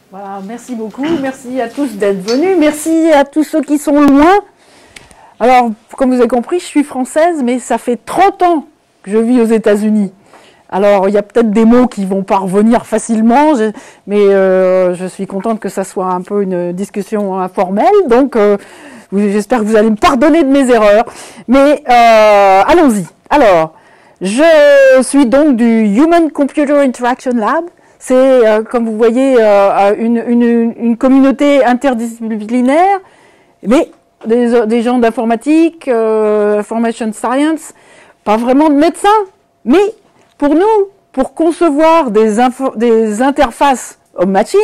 Voilà, merci beaucoup, merci à tous d'être venus, merci à tous ceux qui sont loin. Alors, comme vous avez compris, je suis française, mais ça fait 30 ans que je vis aux États-Unis. Alors, il y a peut-être des mots qui vont pas revenir facilement, mais je suis contente que ça soit un peu une discussion informelle, donc j'espère que vous allez me pardonner de mes erreurs. Mais allons-y. Alors, je suis donc du Human Computer Interaction Lab. C'est, comme vous voyez, une communauté interdisciplinaire, mais des gens d'informatique, information science, pas vraiment de médecins, mais pour nous, pour concevoir des interfaces homme-machine,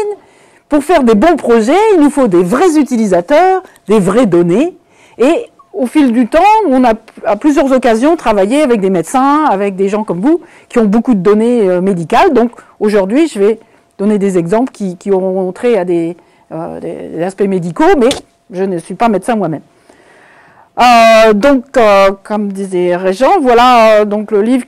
pour faire des bons projets, il nous faut des vrais utilisateurs, des vraies données, et au fil du temps, on a à plusieurs occasions travaillé avec des médecins, avec des gens comme vous, qui ont beaucoup de données médicales. Donc aujourd'hui, je vais donner des exemples qui auront trait à des aspects médicaux, mais je ne suis pas médecin moi-même. Donc, comme disait Régent, voilà donc le livre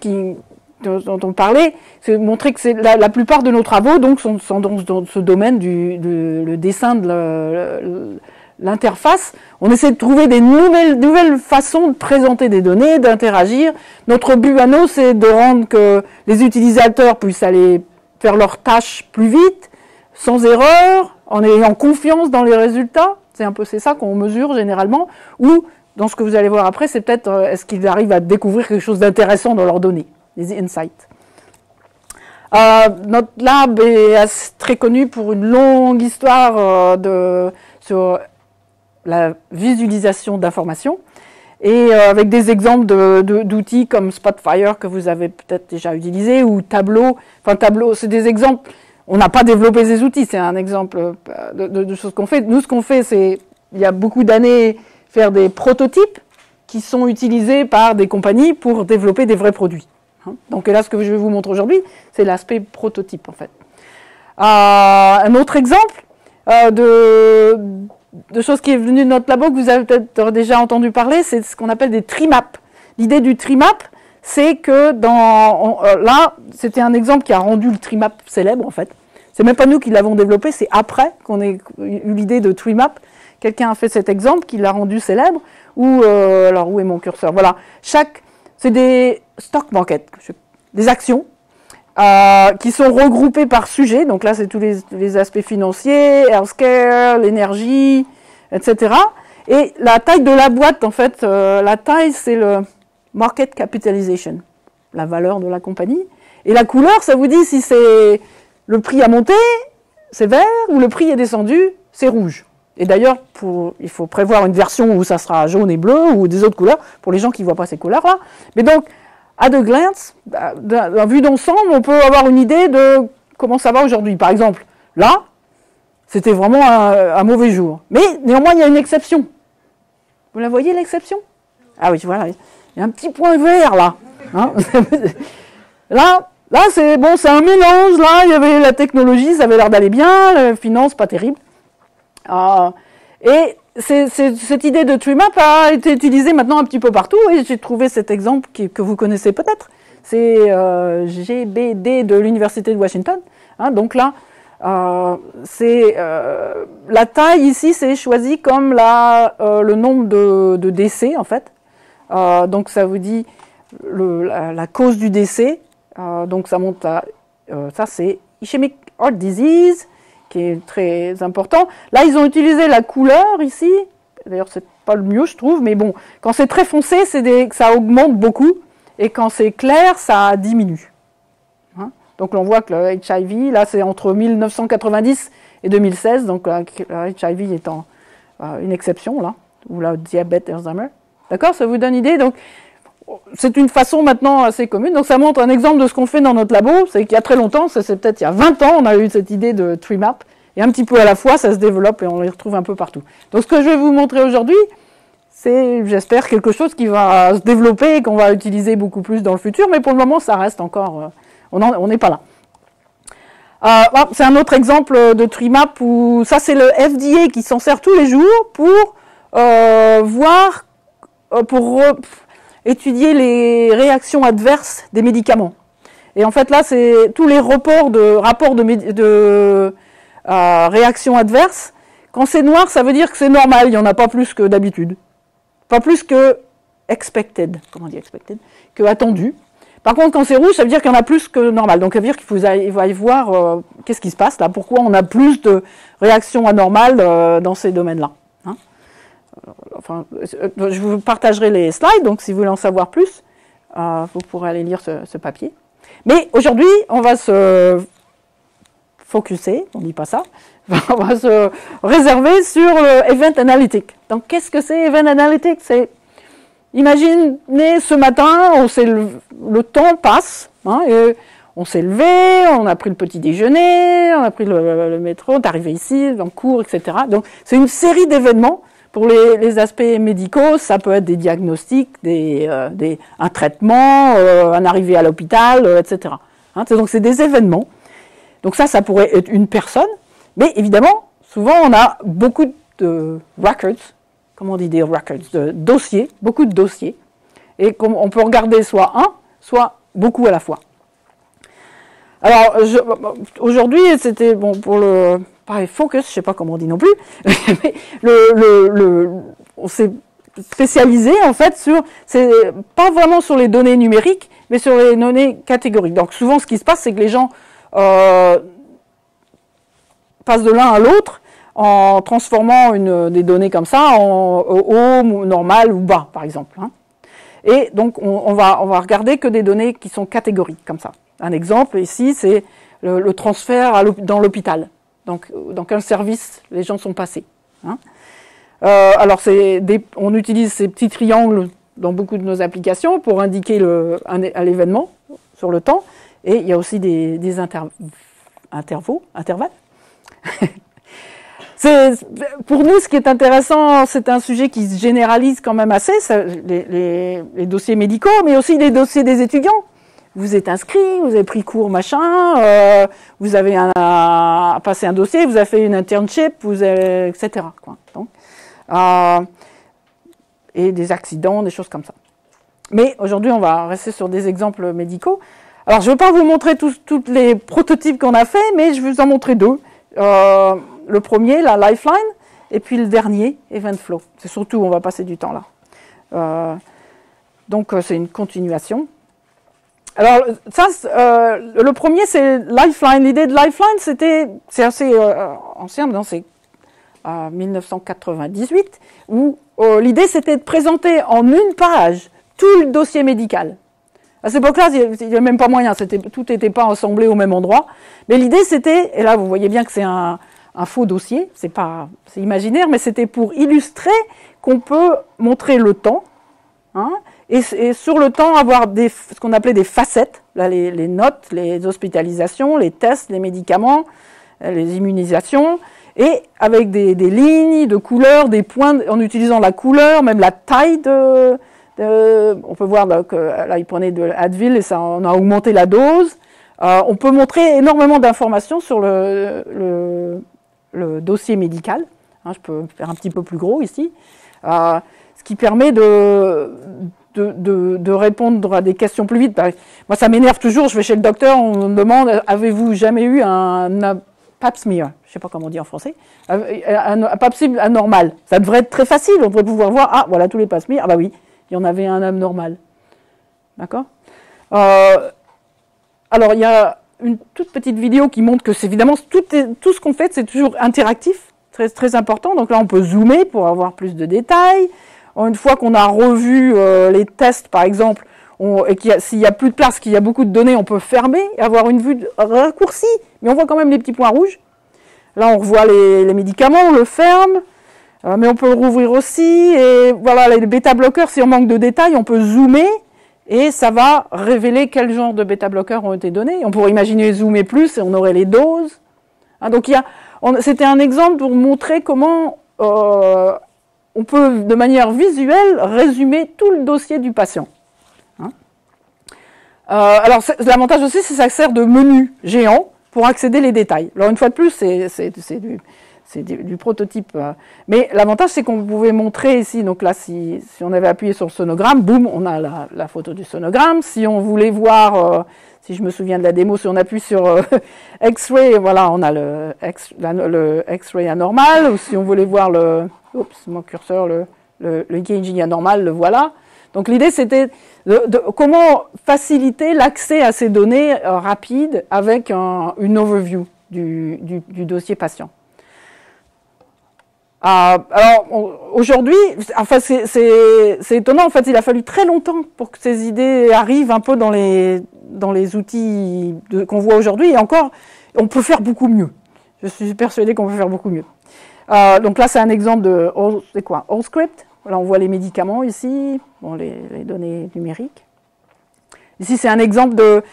dont on parlait, c'est montrer que la plupart de nos travaux donc, sont dans ce domaine le dessin de l'interface. On essaie de trouver des nouvelles façons de présenter des données, d'interagir. Notre but à nous, c'est de rendre que les utilisateurs puissent aller faire leurs tâches plus vite, sans erreur, en ayant confiance dans les résultats. C'est ça qu'on mesure généralement. Ou, dans ce que vous allez voir après, c'est peut-être est-ce qu'ils arrivent à découvrir quelque chose d'intéressant dans leurs données, les insights. Notre lab est très connu pour une longue histoire sur la visualisation d'informations, et avec des exemples d'outils comme Spotfire que vous avez peut-être déjà utilisé, ou Tableau. Enfin, Tableau, c'est des exemples. On n'a pas développé ces outils, c'est un exemple de choses qu'on fait. Nous, ce qu'on fait, c'est, il y a beaucoup d'années, faire des prototypes qui sont utilisés par des compagnies pour développer des vrais produits. Donc là, ce que je vais vous montrer aujourd'hui, c'est l'aspect prototype, en fait. Un autre exemple de choses qui est venu de notre labo, que vous avez peut-être déjà entendu parler, c'est ce qu'on appelle des tree maps. L'idée du tree map, c'est que là, c'était un exemple qui a rendu le tree map célèbre, en fait. C'est même pas nous qui l'avons développé, c'est après qu'on ait eu l'idée de tree map. Quelqu'un a fait cet exemple qui l'a rendu célèbre. Alors, où est mon curseur? Voilà. C'est des stock markets, des actions qui sont regroupées par sujet. Donc là, c'est tous les aspects financiers, healthcare, l'énergie, etc. Et la taille de la boîte, en fait, la taille, c'est le market capitalization, la valeur de la compagnie. Et la couleur, ça vous dit si c'est le prix a monté, c'est vert, ou le prix est descendu, c'est rouge. Et d'ailleurs, il faut prévoir une version où ça sera jaune et bleu, ou des autres couleurs, pour les gens qui ne voient pas ces couleurs-là. Mais donc, à deux glance, d'un vue d'ensemble, on peut avoir une idée de comment ça va aujourd'hui. Par exemple, là, c'était vraiment un mauvais jour. Mais néanmoins, il y a une exception. Vous la voyez, l'exception? Ah oui, voilà. Il y a un petit point vert, là. Hein. Là, c'est bon, c'est un mélange. Là, il y avait la technologie, ça avait l'air d'aller bien. La finance, pas terrible. Et cette idée de tree map a été utilisée maintenant un petit peu partout, et j'ai trouvé cet exemple que vous connaissez peut-être. C'est GBD de l'Université de Washington. Donc là, la taille ici, c'est choisi comme le nombre de décès, en fait. Donc ça vous dit la cause du décès. Donc ça monte à... ça, c'est ischemic heart disease, qui est très important. Là, ils ont utilisé la couleur ici. D'ailleurs, c'est pas le mieux, je trouve, mais bon, quand c'est très foncé, ça augmente beaucoup, et quand c'est clair, ça diminue. Donc, on voit que le HIV, là, c'est entre 1990 et 2016, donc le HIV étant une exception, là, ou le diabète Alzheimer. D'accord, ça vous donne une idée? Donc, c'est une façon maintenant assez commune. Donc, ça montre un exemple de ce qu'on fait dans notre labo. C'est qu'il y a très longtemps, c'est peut-être il y a 20 ans, on a eu cette idée de tree map. Et un petit peu à la fois, ça se développe et on les retrouve un peu partout. Donc, ce que je vais vous montrer aujourd'hui, c'est, j'espère, quelque chose qui va se développer et qu'on va utiliser beaucoup plus dans le futur. Mais pour le moment, ça reste encore... on n'est pas là. C'est un autre exemple de tree map où ça, c'est le FDA qui s'en sert tous les jours pour étudier les réactions adverses des médicaments. Et en fait, là, c'est tous les rapports de réactions adverses. Quand c'est noir, ça veut dire que c'est normal, il n'y en a pas plus que d'habitude. Pas plus que expected, comment on dit expected, que attendu. Par contre, quand c'est rouge, ça veut dire qu'il y en a plus que normal. Donc, ça veut dire qu'il va y voir qu'est-ce qui se passe là, pourquoi on a plus de réactions anormales dans ces domaines-là. Hein, enfin, je vous partagerai les slides, donc si vous voulez en savoir plus, vous pourrez aller lire ce papier. Mais aujourd'hui, on va se focuser, on ne dit pas ça, on va se réserver sur le Event Analytic. Donc, qu'est-ce que c'est Event Analytic? Imaginez ce matin, le temps passe, hein, et on s'est levé, on a pris le petit déjeuner, on a pris le métro, on est arrivé ici, en cours, etc. Donc c'est une série d'événements. Pour les aspects médicaux, ça peut être des diagnostics, un traitement, un arrivée à l'hôpital, etc. Hein, donc c'est des événements. Donc ça pourrait être une personne, mais évidemment, souvent on a beaucoup de records. Comment on dit des records, de dossiers, beaucoup de dossiers, et on peut regarder soit un, soit beaucoup à la fois. Alors, aujourd'hui, c'était, bon, pour le, pareil, focus, je ne sais pas comment on dit non plus, mais on s'est spécialisé, en fait, c'est pas vraiment sur les données numériques, mais sur les données catégoriques. Donc, souvent, ce qui se passe, c'est que les gens passent de l'un à l'autre, en transformant des données comme ça en haut, normal ou bas, par exemple. Hein. Et donc, on va regarder que des données qui sont catégoriques, comme ça. Un exemple, ici, c'est le transfert dans l'hôpital. Donc, dans quel service les gens sont passés. Hein. Alors, on utilise ces petits triangles dans beaucoup de nos applications pour indiquer l'événement sur le temps. Et il y a aussi des intervalles. Pour nous, ce qui est intéressant, c'est un sujet qui se généralise quand même assez, les dossiers médicaux, mais aussi les dossiers des étudiants. Vous êtes inscrit, vous avez pris cours, machin, vous avez passé un dossier, vous avez fait une internship, etc. Quoi. Donc, et des accidents, des choses comme ça. Mais aujourd'hui, on va rester sur des exemples médicaux. Alors, je ne vais pas vous montrer tous les prototypes qu'on a fait, mais je vais vous en montrer deux. Le premier, la Lifeline, et puis le dernier, Eventflow. C'est surtout, on va passer du temps là. Donc, c'est une continuation. Alors, ça, le premier, c'est Lifeline. L'idée de Lifeline, c'est assez ancien, c'est 1998, où l'idée, c'était de présenter en une page tout le dossier médical. À cette époque-là, il n'y avait même pas moyen, tout n'était pas assemblé au même endroit. Mais l'idée, c'était, et là, vous voyez bien que c'est un faux dossier, c'est imaginaire, mais c'était pour illustrer qu'on peut montrer le temps, hein, et sur le temps avoir ce qu'on appelait des facettes, là, les notes, les hospitalisations, les tests, les médicaments, les immunisations, et avec des lignes de couleurs, des points, en utilisant la couleur, même la taille on peut voir là, que là, il prenait de l'Advil et ça, on a augmenté la dose. On peut montrer énormément d'informations sur le dossier médical. Hein, je peux faire un petit peu plus gros ici. Ce qui permet de répondre à des questions plus vite. Moi, ça m'énerve toujours. Je vais chez le docteur, on me demande, avez-vous jamais eu un pap smear? Je ne sais pas comment on dit en français. Un pap smear anormal. Ça devrait être très facile. On devrait pouvoir voir, ah, voilà tous les pap smears. Ah bah oui, il y en avait un abnormal. D'accord? Alors, il y a une toute petite vidéo qui montre que c'est évidemment, tout ce qu'on fait, c'est toujours interactif, très, très important. Donc là, on peut zoomer pour avoir plus de détails. Une fois qu'on a revu les tests, par exemple, et s'il n'y a plus de place, qu'il y a beaucoup de données, on peut fermer et avoir une vue raccourcie. Mais on voit quand même les petits points rouges. Là, on revoit les médicaments, on le ferme. Mais on peut le rouvrir aussi. Et voilà, les bêta-bloqueurs, si on manque de détails, on peut zoomer. Et ça va révéler quel genre de bêta-bloqueurs ont été donnés. On pourrait imaginer zoomer plus et on aurait les doses. Hein, donc, c'était un exemple pour montrer comment on peut, de manière visuelle, résumer tout le dossier du patient. Hein. Alors, l'avantage aussi, c'est que ça sert de menu géant pour accéder les détails. Alors, une fois de plus, c'est c'est du prototype. Mais l'avantage, c'est qu'on pouvait montrer ici, donc là, si on avait appuyé sur le sonogramme, boum, on a la photo du sonogramme. Si on voulait voir, si je me souviens de la démo, si on appuie sur X-ray, voilà, on a le X-ray anormal. Ou si on voulait voir oups, mon curseur, le EKG anormal, le voilà. Donc l'idée, c'était comment faciliter l'accès à ces données rapides avec une overview du dossier patient. Alors aujourd'hui, enfin c'est étonnant. En fait, il a fallu très longtemps pour que ces idées arrivent un peu dans les outils qu'on voit aujourd'hui. Et encore, on peut faire beaucoup mieux. Je suis persuadée qu'on peut faire beaucoup mieux. Donc là, c'est un exemple de c'est quoi? Allscript. Voilà, on voit les médicaments ici, bon, les données numériques. Ici, c'est un exemple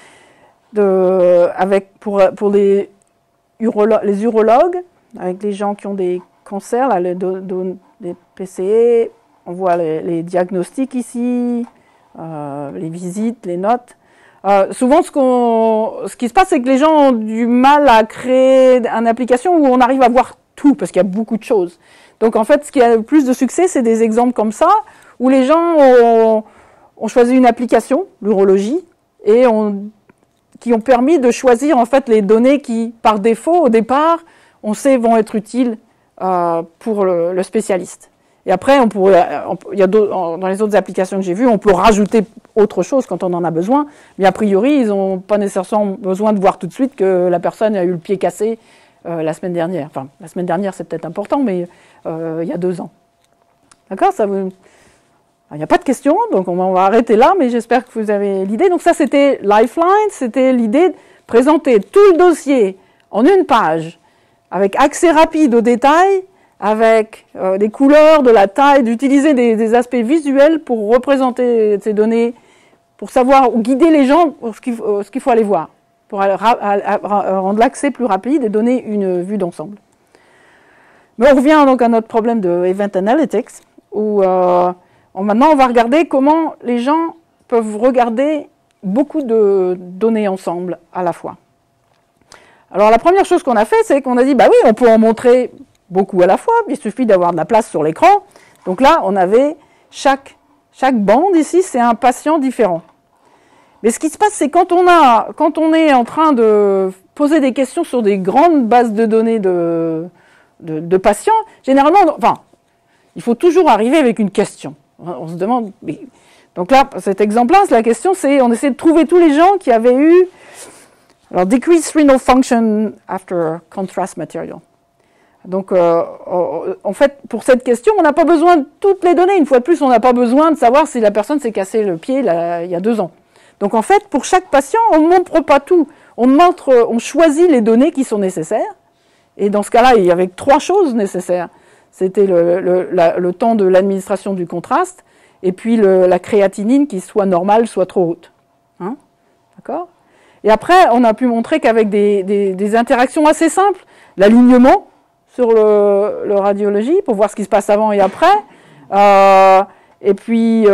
pour les urologues, avec les gens qui ont des cancers, là, les PCE, on voit les diagnostics ici, les visites, les notes. Souvent, ce qui se passe, c'est que les gens ont du mal à créer une application où on arrive à voir tout, parce qu'il y a beaucoup de choses. Donc, en fait, ce qui a le plus de succès, c'est des exemples comme ça, où les gens ont choisi une application, l'urologie, et qui ont permis de choisir, en fait, les données qui, par défaut, au départ, on sait vont être utiles pour le spécialiste. Et après, dans les autres applications que j'ai vues, on peut rajouter autre chose quand on en a besoin, mais a priori, ils n'ont pas nécessairement besoin de voir tout de suite que la personne a eu le pied cassé la semaine dernière. Enfin, la semaine dernière, c'est peut-être important, mais il y a 2 ans. D'accord? Il n'y a pas de questions, donc on va arrêter là, mais j'espère que vous avez l'idée. Donc ça, c'était Lifeline, c'était l'idée de présenter tout le dossier en une page, avec accès rapide aux détails, avec des couleurs, de la taille, d'utiliser des aspects visuels pour représenter ces données, pour savoir, ou guider les gens pour ce qu'il faut aller voir, pour rendre l'accès plus rapide et donner une vue d'ensemble. Mais on revient donc à notre problème de Event Analytics, où maintenant on va regarder comment les gens peuvent regarder beaucoup de données ensemble à la fois. Alors la première chose qu'on a fait, c'est qu'on a dit, bah oui, on peut en montrer beaucoup à la fois, il suffit d'avoir de la place sur l'écran. Donc là, on avait chaque bande ici, c'est un patient différent. Mais ce qui se passe, c'est quand on est en train de poser des questions sur des grandes bases de données de patients, généralement, enfin, il faut toujours arriver avec une question. On se demande... Donc là, cet exemple-là, la question, c'est on essaie de trouver tous les gens qui avaient eu... Alors, decrease renal function after contrast material. Donc, en fait, pour cette question, on n'a pas besoin de toutes les données. Une fois de plus, on n'a pas besoin de savoir si la personne s'est cassé le pied il y a 2 ans. Donc, en fait, pour chaque patient, on ne montre pas tout. On choisit les données qui sont nécessaires. Et dans ce cas-là, il y avait 3 choses nécessaires. C'était le temps de l'administration du contraste, et puis la créatinine qui soit normale, soit trop haute. Hein? D'accord? Et après, on a pu montrer qu'avec des interactions assez simples, l'alignement sur le radiologie, pour voir ce qui se passe avant et après, et puis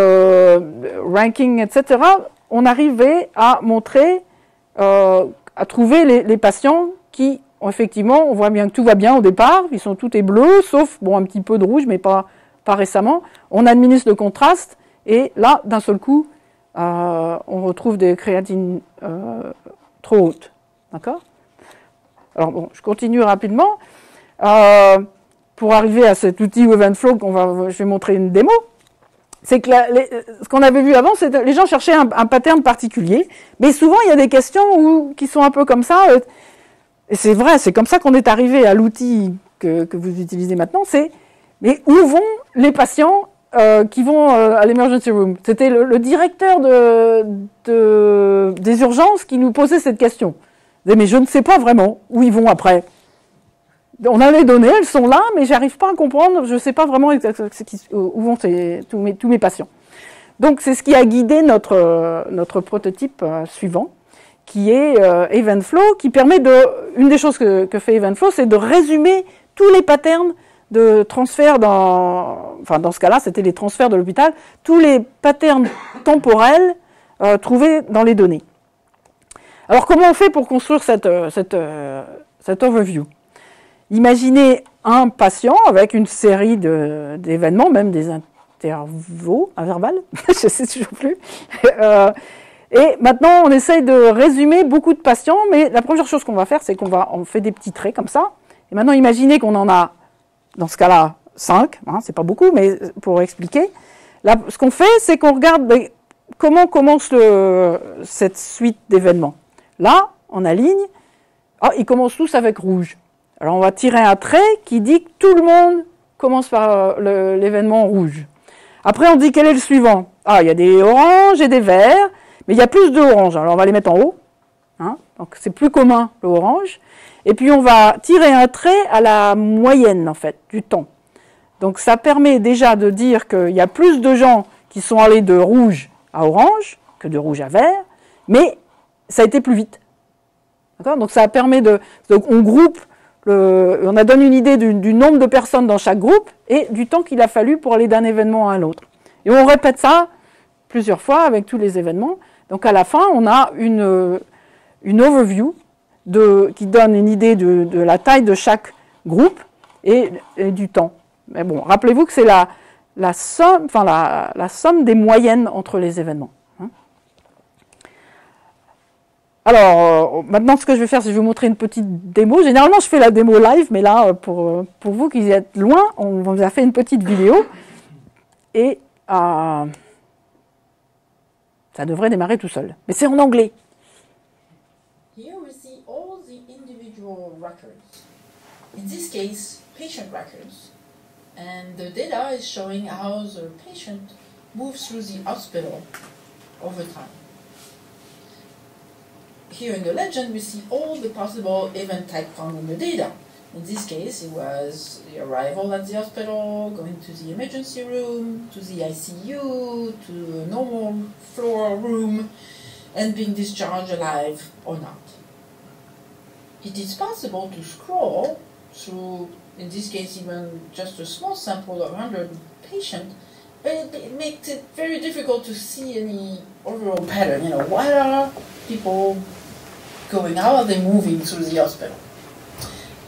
ranking, etc., on arrivait à montrer, à trouver les patients qui, effectivement, on voit bien que tout va bien au départ, ils sont tous bleus, sauf un petit peu de rouge, mais pas récemment. On administre le contraste, et là, d'un seul coup, on retrouve des créatines trop hautes. D'accord? Alors bon, je continue rapidement. Pour arriver à cet outil Eventflow, je vais montrer une démo. C'est que ce qu'on avait vu avant, c'est que les gens cherchaient un pattern particulier, mais souvent il y a des questions qui sont un peu comme ça, et c'est vrai, c'est comme ça qu'on est arrivé à l'outil que vous utilisez maintenant, mais où vont les patients qui vont à l'emergency room? C'était le directeur des urgences qui nous posait cette question. Il disait, mais je ne sais pas vraiment où ils vont après. On a les données, elles sont là, mais j'arrive pas à comprendre, je ne sais pas vraiment où vont tous mes patients. Donc c'est ce qui a guidé notre prototype suivant, qui est Eventflow, qui permet une des choses que fait Eventflow, c'est de résumer tous les patterns de transfert dans ce cas-là, c'était les transferts de l'hôpital, tous les patterns temporels trouvés dans les données. Alors comment on fait pour construire cette overview? Imaginez un patient avec une série d'événements, même des intervals, je ne sais toujours plus. Et maintenant, on essaye de résumer beaucoup de patients, mais la première chose qu'on va faire, c'est on fait des petits traits comme ça. Et maintenant, imaginez qu'on en a, dans ce cas-là, 5, hein, c'est pas beaucoup, mais pour expliquer. Là, ce qu'on fait, c'est qu'on regarde comment commence cette suite d'événements. Là, on aligne, ils commencent tous avec rouge. Alors, on va tirer un trait qui dit que tout le monde commence par l'événement rouge. Après, on dit quel est le suivant. Il y a des oranges et des verts. Mais il y a plus de orange, alors on va les mettre en haut, hein, donc c'est plus commun le orange. Et puis on va tirer un trait à la moyenne en fait du temps. Donc ça permet déjà de dire qu'il y a plus de gens qui sont allés de rouge à orange que de rouge à vert, mais ça a été plus vite. D'accord ? Donc ça permet donc on groupe, on a donné une idée du nombre de personnes dans chaque groupe et du temps qu'il a fallu pour aller d'un événement à l'autre. Et on répète ça plusieurs fois avec tous les événements. Donc à la fin, on a une overview qui donne une idée de la taille de chaque groupe et du temps. Mais bon, rappelez-vous que c'est la somme des moyennes entre les événements. Hein. Alors, maintenant, ce que je vais faire, c'est que je vais vous montrer une petite démo. Généralement, je fais la démo live, mais là, pour vous qui êtes loin, on vous a fait une petite vidéo. Et ça devrait démarrer tout seul. Mais c'est en anglais. Here we see all the individual records. In this case, patient records. And the data is showing how the patient moves through the hospital over time. Here in the legend, we see all the possible event type found in the data. In this case, it was the arrival at the hospital, going to the emergency room, to the ICU, to a normal floor room, and being discharged alive or not. It is possible to scroll through, in this case, even just a small sample of 100 patients, but it makes it very difficult to see any overall pattern. You know, what are people going, how are they moving through the hospital?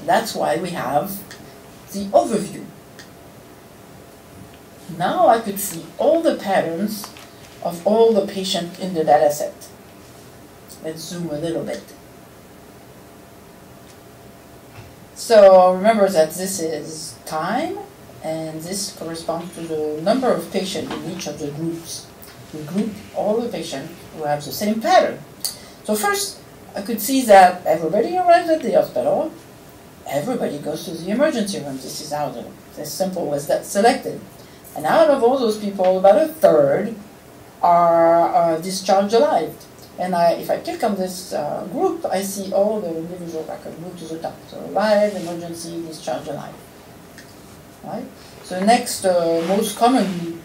That's why we have the overview. Now I could see all the patterns of all the patients in the data set. Let's zoom a little bit. So remember that this is time, and this corresponds to the number of patients in each of the groups. We group all the patients who have the same pattern. So first, I could see that everybody arrives at the hospital. Everybody goes to the emergency room. This is how this simple was that selected. And out of all those people, about a third are discharged alive. And if I click on this group, I see all the individual records move to the top. So alive, emergency, discharged alive. Right? So the next most common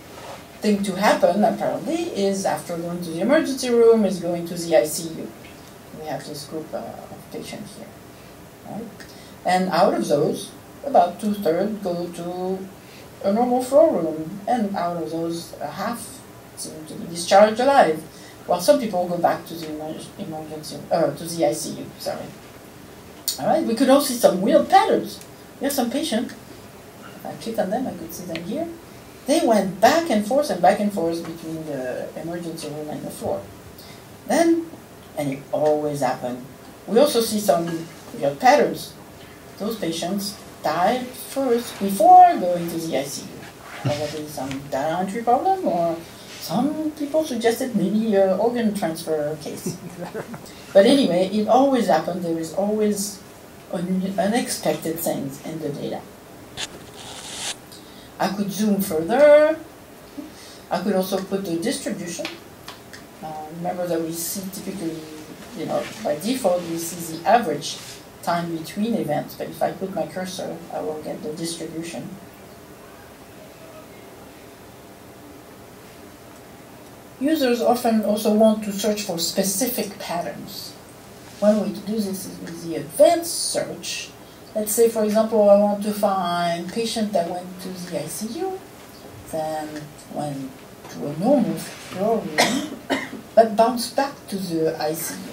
thing to happen, apparently, is after going to the emergency room, is going to the ICU. We have this group of patients here. Right? And out of those, about 2/3 go to a normal floor room, and out of those, half seem to be discharged alive, while some people go back to the emergency, to the ICU. Sorry. All right. We could also see some weird patterns. We have some patients. If I click on them, I could see them here. They went back and forth between the emergency room and the floor. Then, and it always happened. We also see some weird patterns. Those patients died first before going to the ICU. Probably some data entry problem, or some people suggested maybe an organ transfer case. But anyway, it always happened. There is always unexpected things in the data. I could zoom further. I could also put the distribution. Remember that we see typically, by default, we see the average time between events, but if I put my cursor, I will get the distribution. Users often also want to search for specific patterns. One way to do this is with the advanced search. Let's say, for example, I want to find patient that went to the ICU, then went to a normal floor room, but bounced back to the ICU.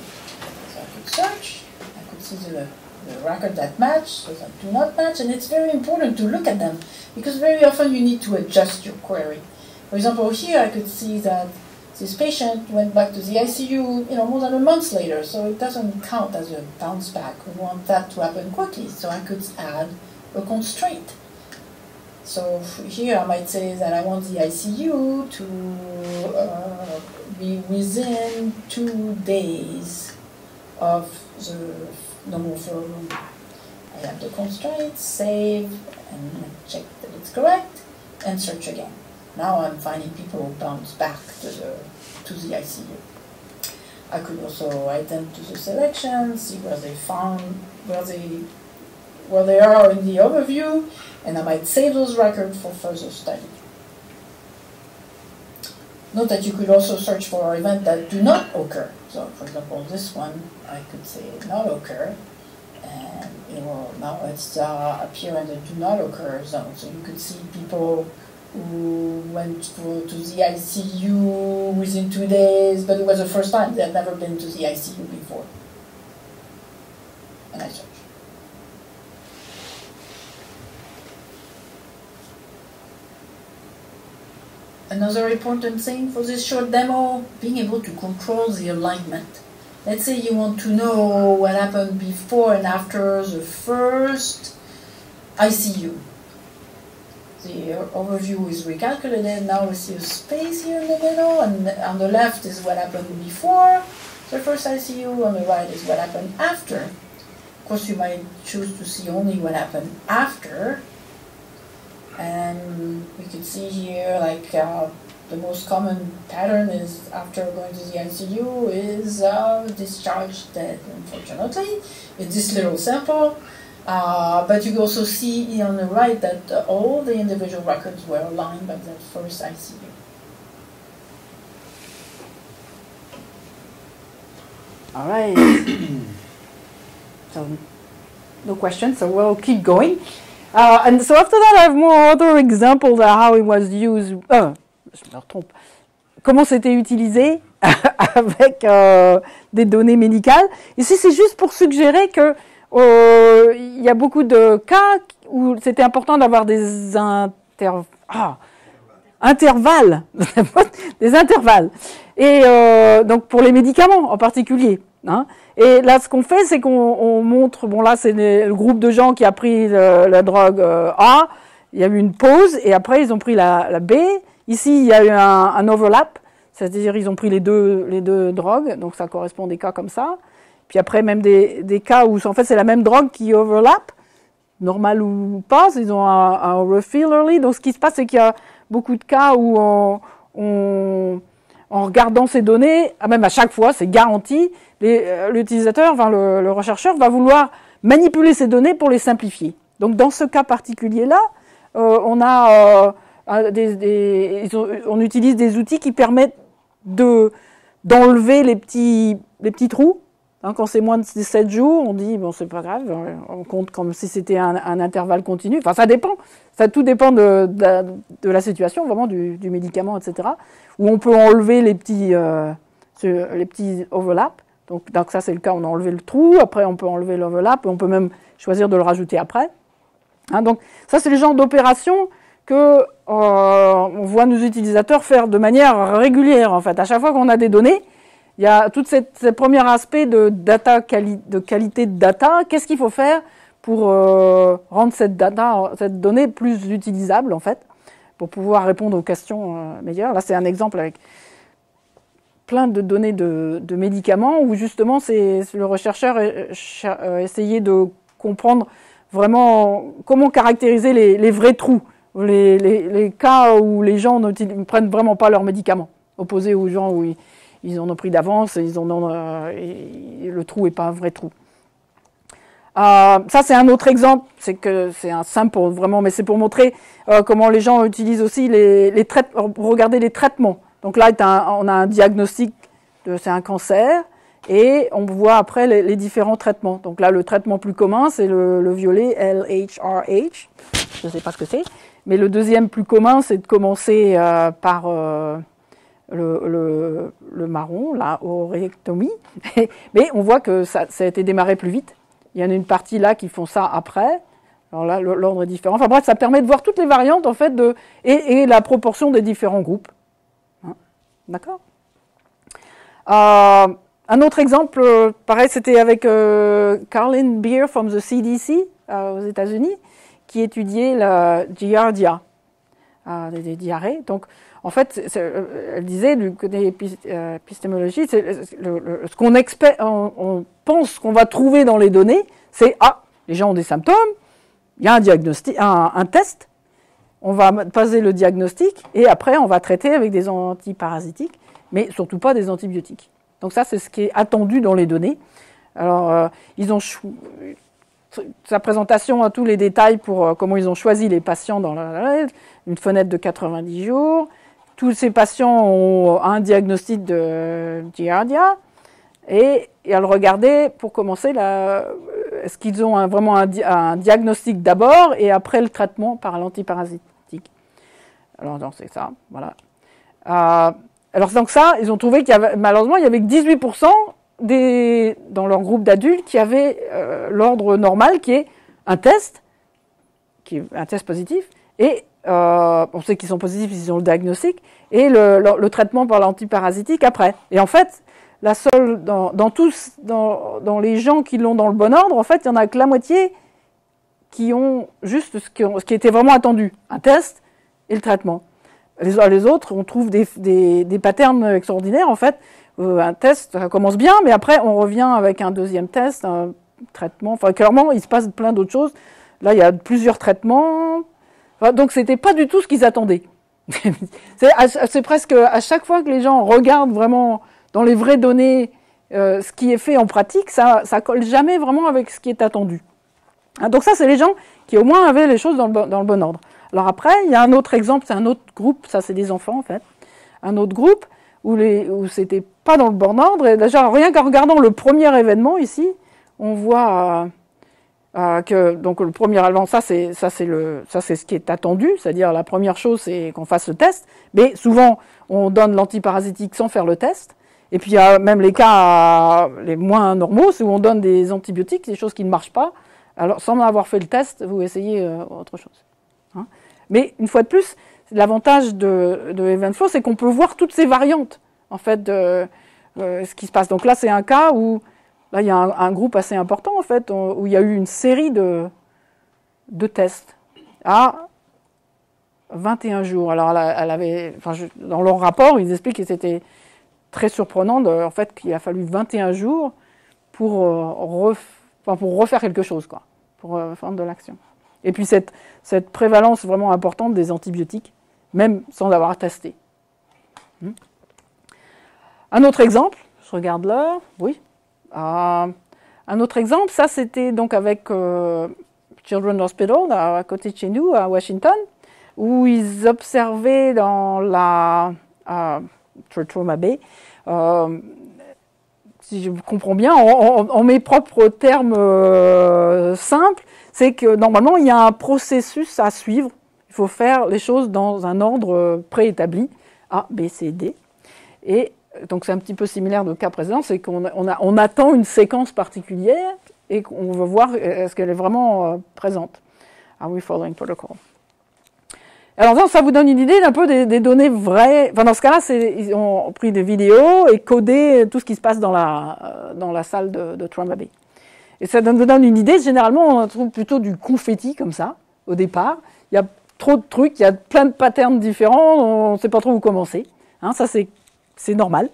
So I could search, I could see the the record that match, those that do not match, and it's very important to look at them because very often you need to adjust your query. For example, here I could see that this patient went back to the ICU, more than a month later, so it doesn't count as a bounce back. We want that to happen quickly, so I could add a constraint. So here I might say that I want the ICU to be within 2 days of the normal flow room. I have the constraint, save, and check that it's correct, and search again. Now I'm finding people who bounce back to the ICU. I could also add them to the selection, see where they are in the overview, and I might save those records for further study. Note that you could also search for events that do not occur. So, for example, this one, I could say not occur, and it will now it's appear in the do not occur zone. So you could see people who went to the ICU within 2 days, but it was the first time. They had never been to the ICU before. And I search. Another important thing for this short demo, being able to control the alignment. Let's say you want to know what happened before and after the first ICU. The overview is recalculated. Now we see a space here in the middle, and on the left is what happened before the first ICU, on the right is what happened after. Of course, you might choose to see only what happened after. And we can see here, the most common pattern is after going to the ICU is discharged dead, unfortunately. It's this little sample. But you can also see on the right that all the individual records were aligned by that first ICU. All right. So, no questions, so we'll keep going. And so after that, I have more other examples of how it was used. Je me retrompe. Comment c'était utilisé avec des données médicales. Ici, c'est juste pour suggérer que il y a beaucoup de cas où c'était important d'avoir des intervalles. Des intervalles. Et donc pour les médicaments en particulier. Hein. Et là, ce qu'on fait, c'est qu'on montre, bon là, c'est le groupe de gens qui a pris la drogue A, il y a eu une pause, et après, ils ont pris la B. Ici, il y a eu un overlap, c'est-à-dire ils ont pris les deux drogues, donc ça correspond à des cas comme ça. Puis après, même des cas où, en fait, c'est la même drogue qui overlap, normal ou pas, ils ont un refill early. Donc, ce qui se passe, c'est qu'il y a beaucoup de cas où en regardant ces données, même à chaque fois, c'est garanti, l'utilisateur, enfin le rechercheur va vouloir manipuler ces données pour les simplifier. Donc dans ce cas particulier-là, on utilise des outils qui permettent d'enlever les petits trous. Hein, quand c'est moins de 7 jours, on dit bon c'est pas grave, on compte comme si c'était un intervalle continu. Enfin ça dépend, tout dépend de la situation, vraiment du médicament, etc. Où on peut enlever les petits overlaps. Donc ça c'est le cas, on a enlevé le trou, après on peut enlever l'overlap, et on peut même choisir de le rajouter après. Hein, donc ça c'est le genre d'opération que on voit nos utilisateurs faire de manière régulière en fait. À chaque fois qu'on a des données, il y a tout ce premier aspect de qualité de data. Qu'est-ce qu'il faut faire pour rendre cette donnée plus utilisable en fait, pour pouvoir répondre aux questions meilleures. Là c'est un exemple avec plein de données de médicaments où justement le rechercheur essayait de comprendre vraiment comment caractériser les vrais trous, les cas où les gens ne prennent vraiment pas leurs médicaments, opposé aux gens où ils en ont pris d'avance et le trou n'est pas un vrai trou. Ça c'est un autre exemple, c'est un sample vraiment, mais c'est pour montrer comment les gens utilisent aussi regarder les traitements. Donc là, on a un diagnostic, c'est un cancer, et on voit après les différents traitements. Donc là, le traitement plus commun, c'est le violet, LHRH, je ne sais pas ce que c'est, mais le deuxième plus commun, c'est de commencer par le marron, la oréectomie, mais on voit que ça a été démarré plus vite, il y en a une partie là qui font ça après. Alors là, l'ordre est différent. Enfin bref, ça permet de voir toutes les variantes en fait et la proportion des différents groupes. Hein, d'accord. Un autre exemple, pareil, c'était avec Carlin Beer from the CDC aux États-Unis, qui étudiait la giardia, des diarrhées. Donc, en fait, elle disait du côté épistémologie, ce qu'on on pense qu'on va trouver dans les données, c'est les gens ont des symptômes, il y a un diagnostic, un test, on va passer le diagnostic et après on va traiter avec des antiparasitiques, mais surtout pas des antibiotiques. Donc ça, c'est ce qui est attendu dans les données. Alors, ils ont sa présentation à tous les détails pour comment ils ont choisi les patients dans une fenêtre de 90 jours. Tous ces patients ont un diagnostic de giardia et elle regardait, pour commencer, est-ce qu'ils ont vraiment un diagnostic d'abord et après le traitement par l'antiparasitique. Alors, c'est ça, voilà. Alors, donc ça, ils ont trouvé malheureusement, il y avait que 18% dans leur groupe d'adultes qui avaient l'ordre normal, qui est un test positif, et on sait qu'ils sont positifs, ils ont le diagnostic, et le traitement par l'antiparasitique après. Et en fait, la seule, dans les gens qui l'ont dans le bon ordre, en fait, il y en a que la moitié qui ont juste ce qui était vraiment attendu, un test et le traitement. Les autres, on trouve des patterns extraordinaires, en fait. Un test, ça commence bien, mais après, on revient avec un deuxième test, un traitement. Enfin, clairement, il se passe plein d'autres choses. Là, il y a plusieurs traitements. Enfin, donc, c'était pas du tout ce qu'ils attendaient. C'est presque à chaque fois que les gens regardent vraiment dans les vraies données ce qui est fait en pratique, ça colle jamais vraiment avec ce qui est attendu. Hein, donc ça, c'est les gens qui au moins avaient les choses dans le bon ordre. Alors après, il y a un autre exemple, c'est un autre groupe, ça c'est des enfants en fait, un autre groupe où c'était pas dans le bon ordre, et déjà rien qu'en regardant le premier événement ici, on voit que donc le premier événement, ça c'est ce qui est attendu, c'est-à-dire la première chose c'est qu'on fasse le test, mais souvent on donne l'antiparasitique sans faire le test, et puis il y a même les cas les moins normaux, c'est où on donne des antibiotiques, des choses qui ne marchent pas, alors sans avoir fait le test, vous essayez autre chose. Hein. Mais une fois de plus, l'avantage de Eventflow, c'est qu'on peut voir toutes ces variantes, en fait, de ce qui se passe. Donc là, c'est un cas où là, il y a un groupe assez important, en fait, où il y a eu une série de tests à 21 jours. Alors, dans leur rapport, ils expliquent que c'était très surprenant, en fait, qu'il a fallu 21 jours pour refaire quelque chose, quoi, pour faire de l'action. Et puis cette prévalence vraiment importante des antibiotiques, même sans avoir testé. Un autre exemple, je regarde l'heure, oui. Un autre exemple, ça c'était donc avec Children's Hospital, à côté de chez nous, à Washington, où ils observaient dans la Trauma Bay, si je comprends bien, en mes propres termes simples, c'est que normalement, il y a un processus à suivre. Il faut faire les choses dans un ordre préétabli, A, B, C, D. Et donc, c'est un petit peu similaire au cas présent, c'est qu'on attend une séquence particulière et qu'on veut voir est-ce qu'elle est vraiment présente. Are we following protocol? Alors, ça vous donne une idée d'un peu des données vraies. Enfin, dans ce cas-là, ils ont pris des vidéos et codé tout ce qui se passe dans la salle de Trauma Bay. Et ça vous donne une idée. Généralement, on trouve plutôt du confetti comme ça, au départ. Il y a trop de trucs, il y a plein de patterns différents, on ne sait pas trop où commencer. Hein, ça, c'est normal.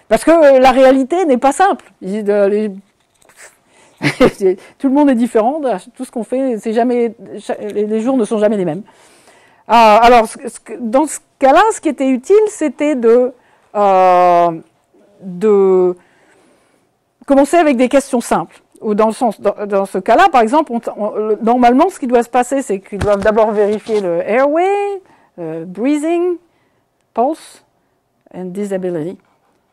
Parce que la réalité n'est pas simple. Tout le monde est différent. Tout ce qu'on fait, les jours ne sont jamais les mêmes. Alors, dans ce cas-là, ce qui était utile, c'était de commencer avec des questions simples. Ou dans ce cas-là, par exemple, normalement, ce qui doit se passer, c'est qu'ils doivent d'abord vérifier le airway, breathing, pulse, and disability.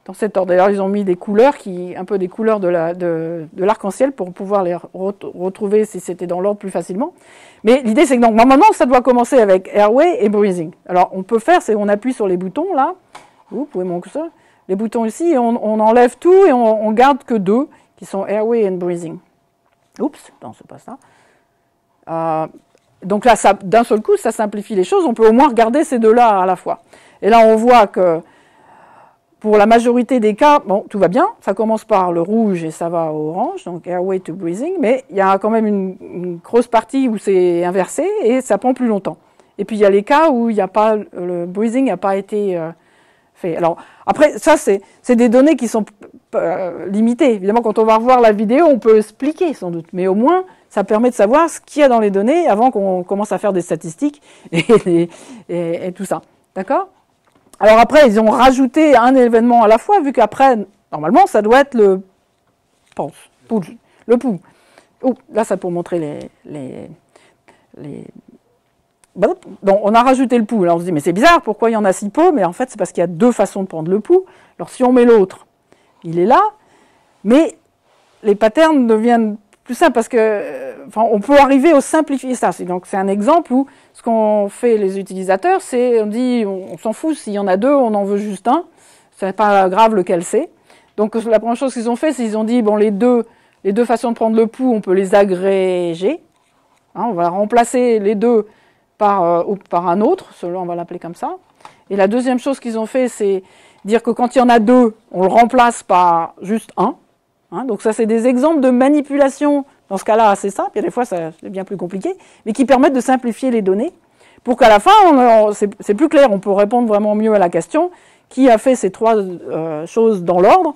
Dans cet ordre. D'ailleurs, ils ont mis des couleurs, un peu des couleurs de l'arc-en-ciel pour pouvoir les retrouver si c'était dans l'ordre plus facilement. Mais l'idée, c'est que normalement, ça doit commencer avec airway et breathing. Alors, on peut faire, c'est on appuie sur les boutons, là. Vous pouvez montrer ça. Les boutons ici, et on enlève tout et on garde que deux, qui sont airway and breathing. Oups, non, c'est pas ça. Donc là, d'un seul coup, ça simplifie les choses. On peut au moins regarder ces deux-là à la fois. Et là, on voit que pour la majorité des cas, bon, tout va bien. Ça commence par le rouge et ça va au orange, donc airway to breathing. Mais il y a quand même une grosse partie où c'est inversé et ça prend plus longtemps. Et puis il y a les cas où il n'y a pas, le breathing n'a pas été fait. Alors après, ça c'est des données qui sont limitées. Évidemment, quand on va revoir la vidéo, on peut expliquer sans doute. Mais au moins, ça permet de savoir ce qu'il y a dans les données avant qu'on commence à faire des statistiques et tout ça. D'accord ? Alors après, ils ont rajouté un événement à la fois, vu qu'après, normalement, ça doit être le pouls. Oh, là, c'est pour montrer donc, on a rajouté le pouls. Alors on se dit, mais c'est bizarre, pourquoi il y en a si peu? Mais en fait, c'est parce qu'il y a deux façons de prendre le pouls. Alors si on met l'autre, il est là, mais les patterns deviennent plus simples parce que, on peut arriver au simplifier ça. Donc c'est un exemple où ce qu'ont fait les utilisateurs, c'est, on dit, on s'en fout, s'il y en a deux, on en veut juste un. C'est pas grave lequel c'est. Donc la première chose qu'ils ont fait, c'est qu'ils ont dit, bon, les deux façons de prendre le pouls, on peut les agréger. Hein, on va remplacer les deux par un autre, celui-là on va l'appeler comme ça. Et la deuxième chose qu'ils ont fait, c'est dire que quand il y en a deux, on le remplace par juste un. Hein, donc ça, c'est des exemples de manipulation, dans ce cas-là, assez simple, et des fois, c'est bien plus compliqué, mais qui permettent de simplifier les données, pour qu'à la fin, c'est plus clair, on peut répondre vraiment mieux à la question, qui a fait ces trois choses dans l'ordre,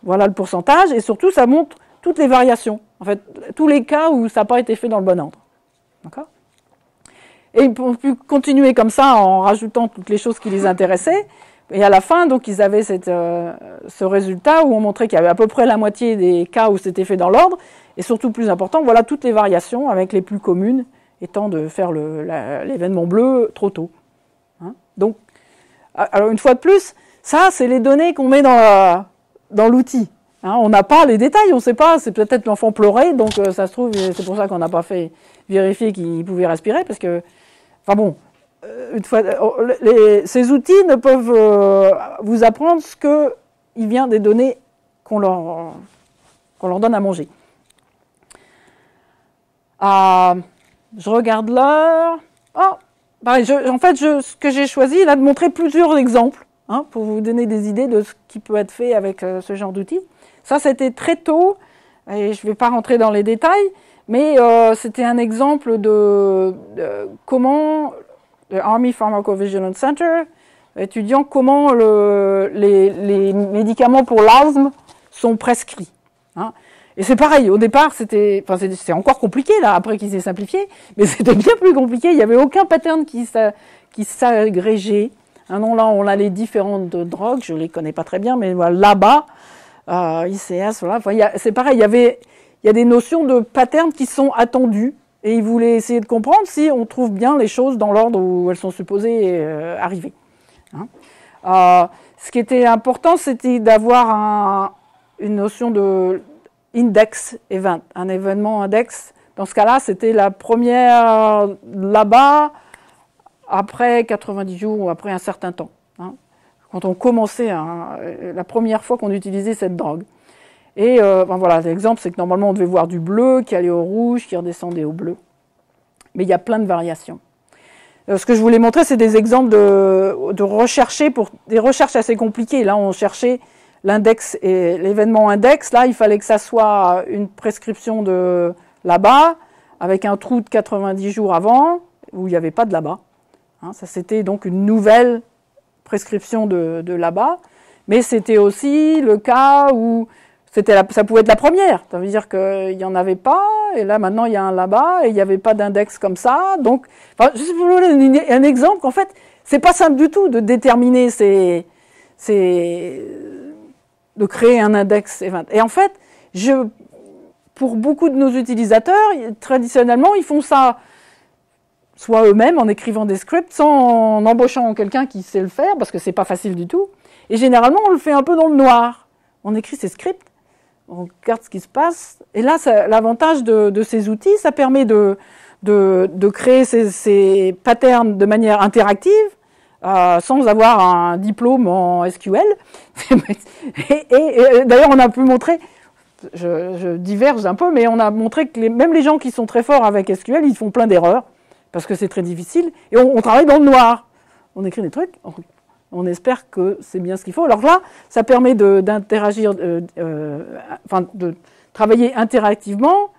voilà le pourcentage, et surtout, ça montre toutes les variations, en fait, tous les cas où ça n'a pas été fait dans le bon ordre. D'accord ? Et ils ont pu continuer comme ça, en rajoutant toutes les choses qui les intéressaient, et à la fin, donc, ils avaient ce résultat où on montrait qu'il y avait à peu près la moitié des cas où c'était fait dans l'ordre, et surtout, plus important, voilà toutes les variations, avec les plus communes étant de faire l'événement bleu trop tôt. Hein, donc, alors une fois de plus, ça, c'est les données qu'on met dans l'outil. Hein, on n'a pas les détails, on ne sait pas, c'est peut-être l'enfant pleurait, donc ça se trouve, c'est pour ça qu'on n'a pas fait vérifier qu'il pouvait respirer, parce que, enfin bon, une fois, ces outils ne peuvent vous apprendre ce qu'il vient des données qu'on leur donne à manger. Je regarde l'heure. Oh, pareil, ce que j'ai choisi, là, de montrer plusieurs exemples, hein, pour vous donner des idées de ce qui peut être fait avec ce genre d'outils. Ça, c'était très tôt, et je ne vais pas rentrer dans les détails, mais c'était un exemple de comment le Army Pharmacovigilance Center, étudiant comment les médicaments pour l'asthme sont prescrits. Hein. Et c'est pareil, au départ, c'est encore compliqué, là, après qu'il s'est simplifié, mais c'était bien plus compliqué, il n'y avait aucun pattern qui s'agrégeait. Hein, non, là, on a les différentes drogues, je ne les connais pas très bien, mais voilà, là-bas, ICS, voilà, enfin, c'est pareil, il y a des notions de patterns qui sont attendus, et ils voulaient essayer de comprendre si on trouve bien les choses dans l'ordre où elles sont supposées arriver. Hein. Ce qui était important, c'était d'avoir une notion de index event, un événement index. Dans ce cas-là, c'était la première là-bas, après 90 jours ou après un certain temps. Hein, quand on commençait, la première fois qu'on utilisait cette drogue. Et voilà, l'exemple, c'est que normalement, on devait voir du bleu qui allait au rouge, qui redescendait au bleu. Mais il y a plein de variations. Ce que je voulais montrer, c'est des exemples de rechercher, pour des recherches assez compliquées. Là, on cherchait l'index et l'événement index. Là, il fallait que ça soit une prescription de là-bas, avec un trou de 90 jours avant, où il n'y avait pas de là-bas. Hein, ça, c'était donc une nouvelle prescription de là-bas. Mais c'était aussi le cas où ça pouvait être la première. Ça veut dire qu'il n'y en avait pas, et là, maintenant, il y a un là-bas, et il n'y avait pas d'index comme ça. Donc, juste pour vous donner un exemple, qu'en fait, c'est pas simple du tout de déterminer de créer un index event. Et en fait, pour beaucoup de nos utilisateurs, traditionnellement, ils font ça soit eux-mêmes en écrivant des scripts, sans en embauchant quelqu'un qui sait le faire, parce que c'est pas facile du tout. Et généralement, on le fait un peu dans le noir. On écrit ces scripts, on regarde ce qui se passe. Et là, l'avantage de ces outils, ça permet de créer ces patterns de manière interactive, sans avoir un diplôme en SQL. et d'ailleurs, on a pu montrer, je diverge un peu, mais on a montré que même les gens qui sont très forts avec SQL, ils font plein d'erreurs, parce que c'est très difficile, et on travaille dans le noir. On écrit des trucs, on espère que c'est bien ce qu'il faut. Alors là, ça permet d'interagir, enfin de travailler interactivement,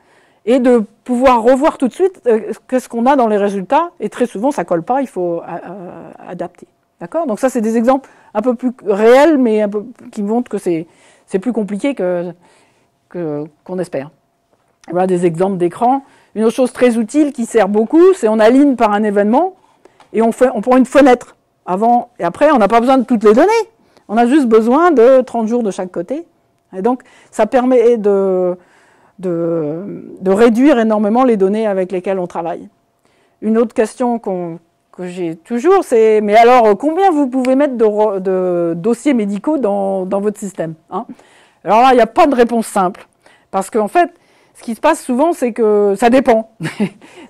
et de pouvoir revoir tout de suite qu'est-ce qu'on a dans les résultats, et très souvent ça colle pas, il faut adapter. D'accord? Donc ça, c'est des exemples un peu plus réels, mais un peu, qui montrent que c'est plus compliqué qu'on espère. Voilà des exemples d'écran. Une autre chose très utile qui sert beaucoup, c'est on aligne par un événement et on prend une fenêtre avant et après. On n'a pas besoin de toutes les données. On a juste besoin de 30 jours de chaque côté. Et donc, ça permet de réduire énormément les données avec lesquelles on travaille. Une autre question que j'ai toujours, c'est mais alors combien vous pouvez mettre de dossiers médicaux dans votre système, hein? Alors là, il n'y a pas de réponse simple, parce qu'en fait, ce qui se passe souvent, c'est que ça dépend.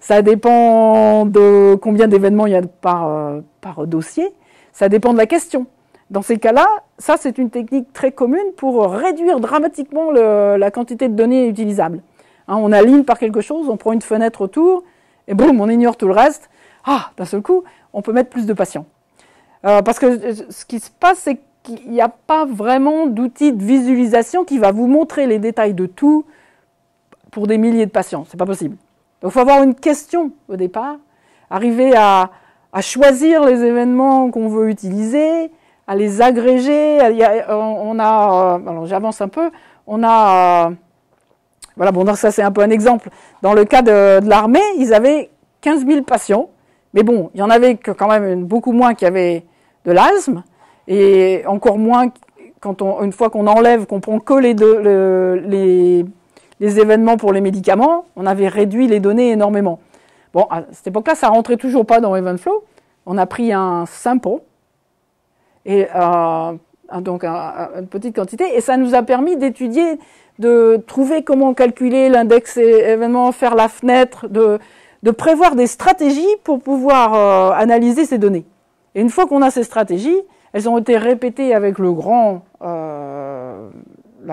Ça dépend de combien d'événements il y a par dossier, ça dépend de la question. Dans ces cas-là, ça c'est une technique très commune pour réduire dramatiquement la quantité de données utilisables. Hein, on aligne par quelque chose, on prend une fenêtre autour, et boum, on ignore tout le reste. Ah, d'un seul coup, on peut mettre plus de patients. Parce que ce qui se passe, c'est qu'il n'y a pas vraiment d'outil de visualisation qui va vous montrer les détails de tout pour des milliers de patients. C'est pas possible. Donc il faut avoir une question au départ, arriver à choisir les événements qu'on veut utiliser, à les agréger. Alors j'avance un peu, voilà, bon, donc ça c'est un peu un exemple. Dans le cas de l'armée, ils avaient 15 000 patients, mais bon, il y en avait quand même beaucoup moins qui avaient de l'asthme, et encore moins une fois qu'on enlève, qu'on prend que les événements pour les médicaments, on avait réduit les données énormément. Bon, à cette époque-là, ça rentrait toujours pas dans Evenflow. On a pris un sample, et donc une petite quantité, et ça nous a permis d'étudier, de trouver comment calculer l'index événement, faire la fenêtre, de prévoir des stratégies pour pouvoir analyser ces données. Et une fois qu'on a ces stratégies, elles ont été répétées avec la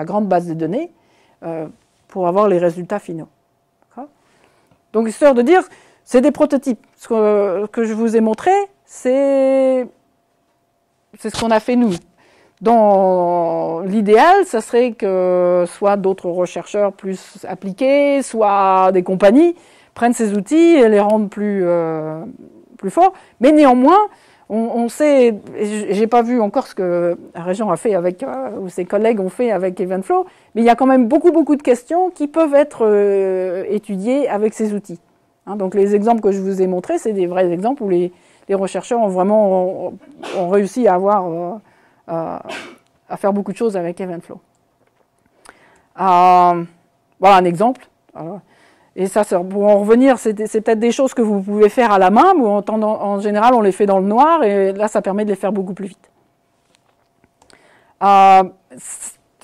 grande base de données pour avoir les résultats finaux. Donc, histoire de dire, c'est des prototypes. Ce que je vous ai montré, c'est ce qu'on a fait nous. Dans l'idéal, ça serait que soit d'autres chercheurs plus appliqués, soit des compagnies prennent ces outils et les rendent plus forts. Mais néanmoins, on sait, et j'ai pas vu encore ce que la région a fait avec, ou ses collègues ont fait avec Evenflow, mais il y a quand même beaucoup de questions qui peuvent être étudiées avec ces outils. Hein, donc les exemples que je vous ai montrés, c'est des vrais exemples où les chercheurs ont vraiment ont réussi à faire beaucoup de choses avec Evenflow. Voilà un exemple. Alors, et ça, pour en revenir, c'est peut-être des choses que vous pouvez faire à la main, mais en général, on les fait dans le noir, et là, ça permet de les faire beaucoup plus vite. Ça,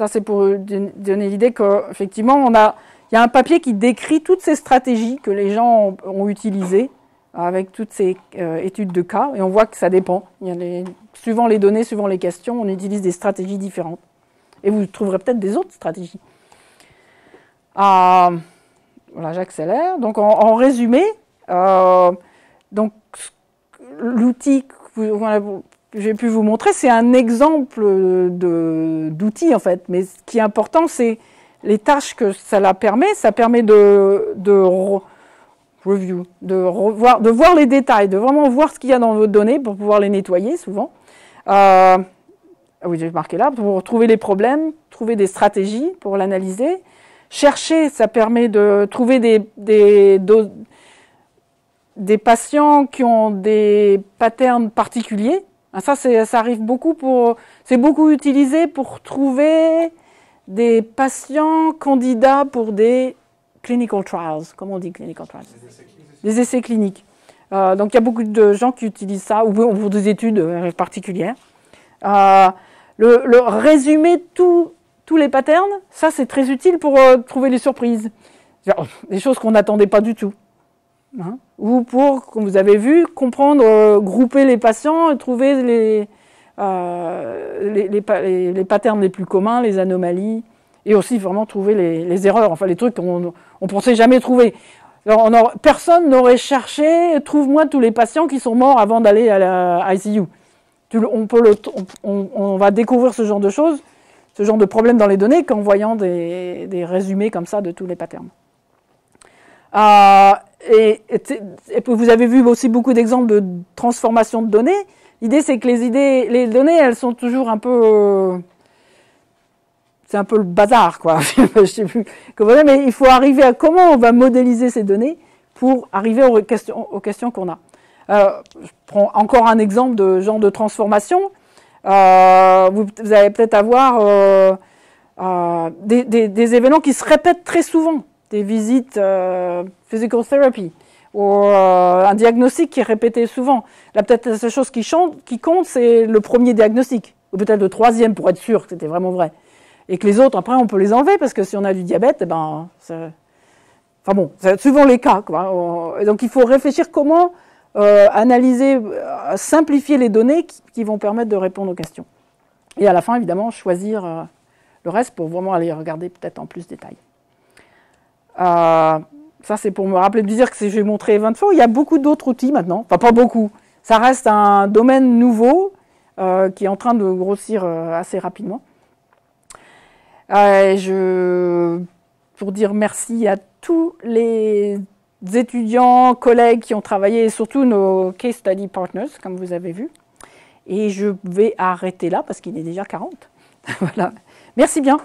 c'est pour donner l'idée qu'effectivement, il y a un papier qui décrit toutes ces stratégies que les gens ont utilisées avec toutes ces études de cas, et on voit que ça dépend. Suivant les données, suivant les questions, on utilise des stratégies différentes. Et vous trouverez peut-être des autres stratégies. Voilà, j'accélère. Donc, en résumé, l'outil que j'ai pu vous montrer, c'est un exemple d'outil, en fait. Mais ce qui est important, c'est les tâches que ça permet. Ça permet de voir les détails, de vraiment voir ce qu'il y a dans vos données pour pouvoir les nettoyer, souvent. Oui, j'ai marqué là, pour trouver les problèmes, trouver des stratégies pour l'analyser. Chercher, ça permet de trouver des patients qui ont des patterns particuliers. Ça arrive beaucoup c'est beaucoup utilisé pour trouver des patients candidats pour des clinical trials. Comment on dit clinical trials? Des essais cliniques. Donc il y a beaucoup de gens qui utilisent ça, ou pour des études particulières. Le résumer tous les patterns, ça c'est très utile pour trouver les surprises. Des choses qu'on n'attendait pas du tout. Hein, ou pour, comme vous avez vu, comprendre, grouper les patients et trouver les patterns les plus communs, les anomalies. et aussi vraiment trouver les erreurs, enfin les trucs qu'on ne pensait jamais trouver. Alors, personne n'aurait cherché, trouve-moi tous les patients qui sont morts avant d'aller à la ICU. On va découvrir ce genre de choses, ce genre de problèmes dans les données qu'en voyant des résumés comme ça de tous les patterns. Et puis vous avez vu aussi beaucoup d'exemples de transformation de données. L'idée, c'est que les données, elles sont toujours un peu... c'est un peu le bazar, quoi. Je sais plus comment dire, mais il faut arriver à comment on va modéliser ces données pour arriver aux questions qu'on a. Je prends encore un exemple de genre de transformation. Vous allez peut-être avoir des événements qui se répètent très souvent, des visites physical therapy, ou un diagnostic qui est répété souvent. Là, peut-être la seule chose qui compte, c'est le premier diagnostic, ou peut-être le troisième pour être sûr que c'était vraiment vrai. Et que les autres, après, on peut les enlever, parce que si on a du diabète, eh ben, enfin bon, c'est souvent les cas, quoi. Donc il faut réfléchir comment analyser, simplifier les données qui vont permettre de répondre aux questions. Et à la fin, évidemment, choisir le reste pour vraiment aller regarder peut-être en plus détail. Ça, c'est pour me rappeler de dire que j'ai montré 20 fois. Il y a beaucoup d'autres outils maintenant, enfin pas beaucoup. Ça reste un domaine nouveau qui est en train de grossir assez rapidement. Pour dire merci à tous les étudiants, collègues qui ont travaillé, et surtout nos case study partners, comme vous avez vu. Et je vais arrêter là, parce qu'il est déjà 40. Voilà. Merci bien.